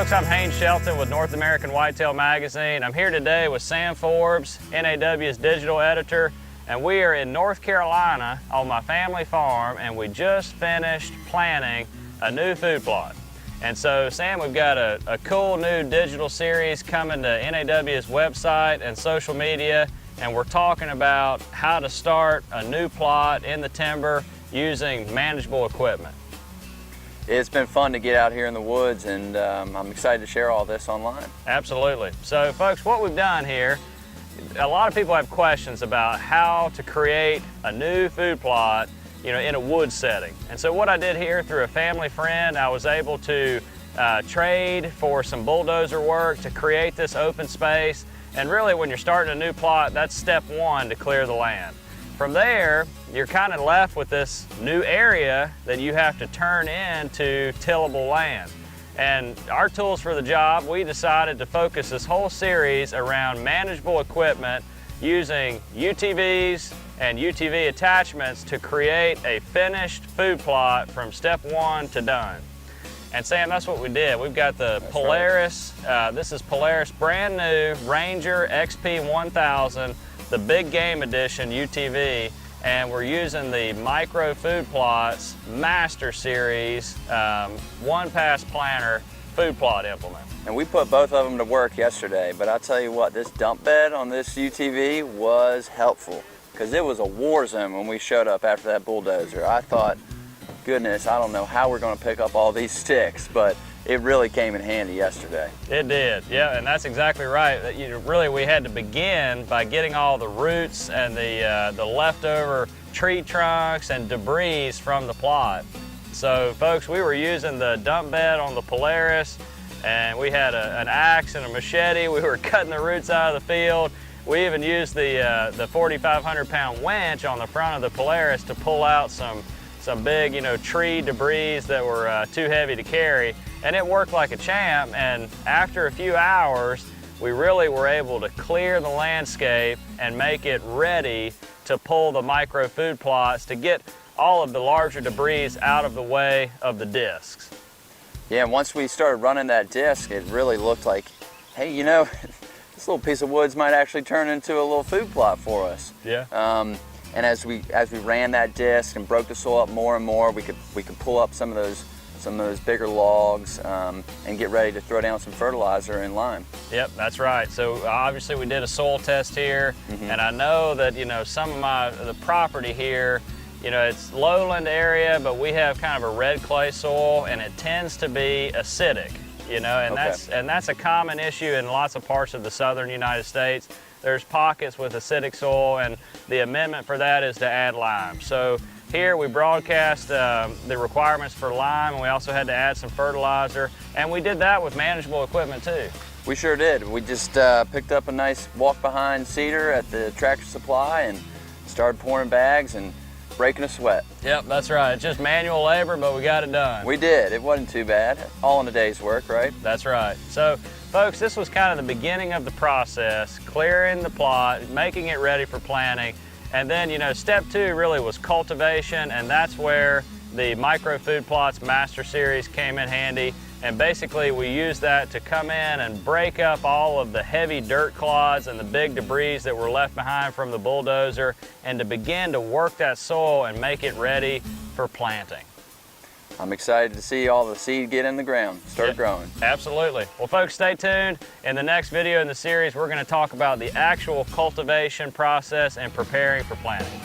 folks, I'm Haynes Shelton with North American Whitetail Magazine. I'm here today with Sam Forbes, NAW's digital editor, and we are in North Carolina on my family farm, and we just finished planting a new food plot. And so, Sam, we've got a cool new digital series coming to NAW's website and social media, and we're talking about how to start a new plot in the timber using manageable equipment. It's been fun to get out here in the woods, and I'm excited to share all this online. Absolutely. So folks, what we've done here, a lot of people have questions about how to create a new food plot, in a wood setting. And so what I did here, through a family friend, I was able to trade for some bulldozer work to create this open space. And really, when you're starting a new plot, that's step one, to clear the land. From there, you're kind of left with this new area that you have to turn into tillable land. And our tools for the job, we decided to focus this whole series around manageable equipment using UTVs and UTV attachments to create a finished food plot from step one to done. And Sam, that's what we did. We've got the Polaris, this is Polaris brand new Ranger XP 1000, the Big Game Edition UTV, and we're using the Micro Food Plots Master Series one pass planter food plot implement. And we put both of them to work yesterday, but I'll tell you what, this dump bed on this UTV was helpful, because it was a war zone when we showed up after that bulldozer. I thought, goodness, I don't know how we're going to pick up all these sticks, but it really came in handy yesterday. It did, yeah, and that's exactly right. Really, we had to begin by getting all the roots and the leftover tree trunks and debris from the plot. So, folks, we were using the dump bed on the Polaris, and we had an axe and a machete. We were cutting the roots out of the field. We even used the 4,500-pound winch on the front of the Polaris to pull out some big, tree debris that were too heavy to carry. And it worked like a champ, and after a few hours, we really were able to clear the landscape and make it ready to pull the micro food plots to get all of the larger debris out of the way of the discs. Yeah, and once we started running that disc, it really looked like, hey, this little piece of woods might actually turn into a little food plot for us. Yeah. And as we ran that disc and broke the soil up more and more, we could pull up some of those bigger logs and get ready to throw down some fertilizer and lime. Yep, that's right. So obviously we did a soil test here, and I know that some of the property here, it's lowland area, but we have kind of a red clay soil, and it tends to be acidic. And that's a common issue in lots of parts of the southern United States. There's pockets with acidic soil, and the amendment for that is to add lime. So here we broadcast the requirements for lime, and we also had to add some fertilizer, and we did that with manageable equipment too. We sure did. We just picked up a nice walk-behind seeder at the Tractor Supply and started pouring bags and breaking a sweat. Yep, that's right. It's just manual labor, but we got it done. We did. It wasn't too bad. All in a day's work, right? That's right. So, folks, this was kind of the beginning of the process, clearing the plot, making it ready for planting, and then, step two really was cultivation, and that's where the Micro Food Plots Master Series came in handy. And basically, we used that to come in and break up all of the heavy dirt clods and the big debris that were left behind from the bulldozer, and to begin to work that soil and make it ready for planting. I'm excited to see all the seed get in the ground, start growing. Absolutely. Well, folks, stay tuned. In the next video in the series, we're going to talk about the actual cultivation process and preparing for planting.